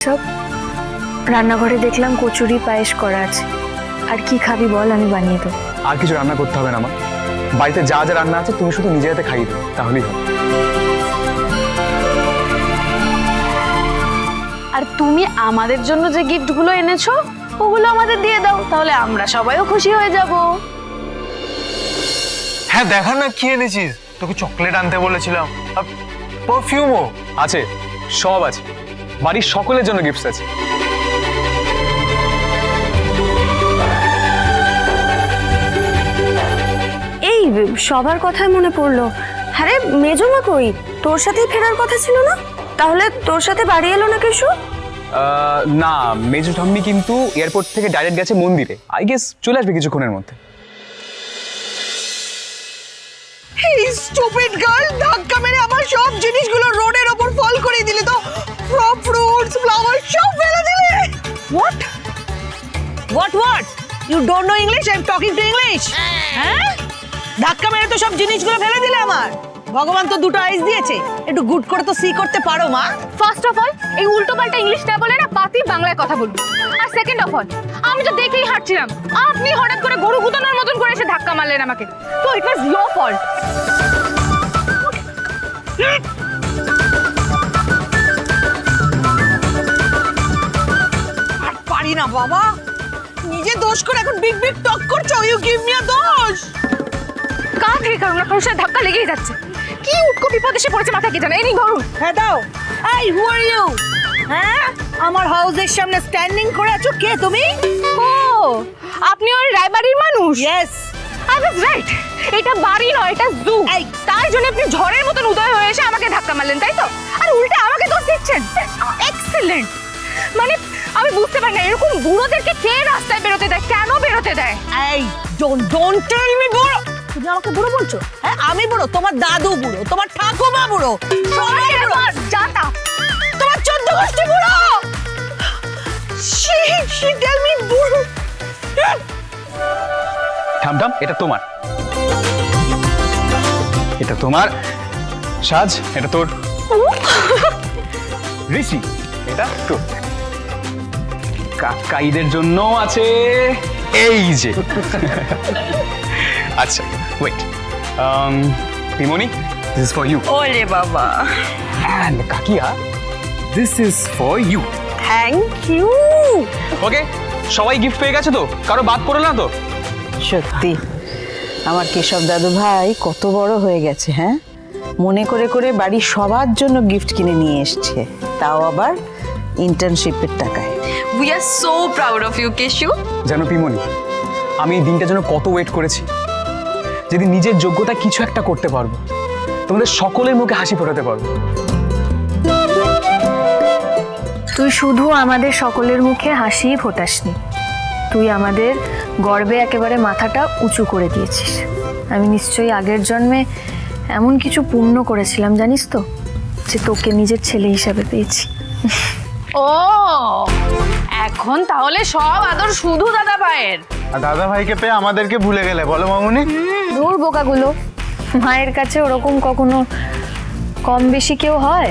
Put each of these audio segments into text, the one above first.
সব রান্নাঘরে দেখলাম কচুরি পায়েস করা আছে। আর কি খাবি বল, আমি বানিয়ে দেবো। আর কিছু রান্না করতে হবে না আমার, বাড়িতে যা যা রান্না আছে তুমি শুধু নিজে হাতে খাইয়ে দেবে, তাহলেই হবে। আর তুমি আমাদের জন্য যে গিফটগুলো এনেছো ওগুলো আমাদের দিয়ে দাও, তাহলে আমরা সবাইও খুশি হয়ে যাব। হ্যাঁ দেখা না কি এনেছিস, তোকে চকলেট আনতে বলেছিলাম, পারফিউমও আছে, সব আছে, বাড়ির সকলের জন্য গিফটস আছে। এই সবার কথাই মনে পড়লো। আরে মেজমা কই? তোর সাথেই ফেরার কথা ছিল না? তাহলে তোর সাথে বাড়ি এলো না কেশু? না, মেজো ঠাম্মি কিন্তু এয়ারপোর্ট থেকে ডাইরেক্ট গেছে মন্দিরে। আই গেস চলে আসবে কিছুক্ষণের মধ্যে। এই স্টুপিড গার্ল, ধাক্কা মেরে আমার সব জিনিসগুলো রোডের ওপর ফল করে দিলে তো। ফ্রুটস, ফ্লাওয়ার সব ফেলে দিলে। What? What? You don't know English? I'm talking to English. হ্যাঁ? ধাক্কা মেরে তো সব জিনিসগুলো ফেলে দিলে আমার। ভগবান তো দুটো আইস দিয়েছে, একটু গুড করে তো সি করতে পারো মা। ফার্স্ট অফ অল এই উল্টোপাল্টা ইংলিশ না বলে না পাতি বাংলায় কথা বলবি। আর সেকেন্ড অফ অল আমি তো দেখেই হাঁটছিলাম, আপনি হঠাৎ করে গরু গুতানোর মতন করে এসে ধাক্কা মারলেন আমাকে, তো ইট ওয়াজ ইয়োর ফল্ট। আর পারি না বাবা, নিজে দোষ করে এখন বিগ বিগ টক করছো। ইউ গিভ মি আ দোষ। কার থেকে কারণ না কারোর সাথে ধাক্কা লেগেই যাচ্ছে। কি উটকো বিপদ এসে পড়েছে মাথা কে জানে। এই নিন ধরুন। হ্যাঁ দাও। এই হু আর ইউ? হ্যাঁ, আমার হাউসের সামনে স্ট্যান্ডিং করে আছো, কে তুমি? ও আপনি ওই রায়বাড়ির মানুষ? ইয়েস। আই ওয়াজ রাইট, এটা বাড়ি নয়, এটা জু। তাই জন্য আপনি ঝড়ের মতন উদয় হয়ে এসে আমাকে ধাক্কা মারলেন, তাই তো? আর উল্টে আমাকে দোষ দিচ্ছেন। এক্সেলেন্ট। মানে আমি বুঝতে পারি না এরকম বুড়োদেরকে কে রাস্তায় বেরোতে দেয়, কেন বেরোতে দেয়? এই ডোন্ট টেল মি বুড়ো। তুমি আমাকে বুড়ো বলছো? হ্যাঁ আমি বুড়ো, তোমার দাদু বুড়ো, তোমার ঠাকুমা বুড়ো, সবাই বুড়ো। জাতা তোমার 14 গোষ্ঠী বুড়ো। she tell me বুড়ো। থাম, এটা তোমার, এটা তোমার। সাজ, এটা তোর। ঋষি, এটা তোর। কাকাইদের জন্য আছে এই যে। আচ্ছা ওয়েট, পিমনি, দিস ইজ ফর ইউ। ওরে বাবা, অ্যান্ড কাকিয়া, this is for you. Thank you. Okay, সবাই গিফট পেয়ে গেছে তো? কারো বাদ পড়লো না তো? সত্যি আমার কেশব দাদু ভাই কত বড় হয়ে গেছে। হ্যাঁ, মনে করে করে বাড়ির সবার জন্য গিফট কিনে নিয়ে এসছে, তাও আবার ইন্টার্নশিপের টাকায়। We are so proud of you Keshu. জানো পিমনি, আমি এই দিনটার জন্য কত ওয়েট করেছি, যদি নিজের যোগ্যতা কিছু একটা করতে পারবো, তোমাদের সকলের মুখে হাসি ফোটাতে পারবো। তুই শুধু আমাদের সকলের মুখে হাসিই ফোটাসনি, তুই আমাদের গর্বে একেবারে মাথাটা উঁচু করে দিয়েছিস। আমি নিশ্চয়ই আগের জন্মে এমন কিছু পুণ্য করেছিলাম জানিস তো, যে তোকে নিজের ছেলে হিসাবে পেয়েছি। ও এখন তাহলে সব আদর শুধু দাদা ভাইয়ের। আর দাদা ভাইকে পেয়ে আমাদেরকে ভুলে গেলে বলো মামুনি? দূর বোকাগুলো, মায়ের কাছে ওরকম কখনো কম বেশি কেউ হয়?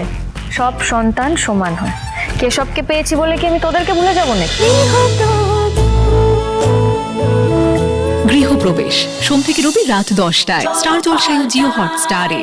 সব সন্তান সমান হয়। কেশবকে পেয়েছি বলে কি আমি তোদেরকে ভুলে যাবো না? গৃহপ্রবেশ সোম থেকে রবি রাত 10টায় স্টার জলসায় ও জিও হটস্টারে।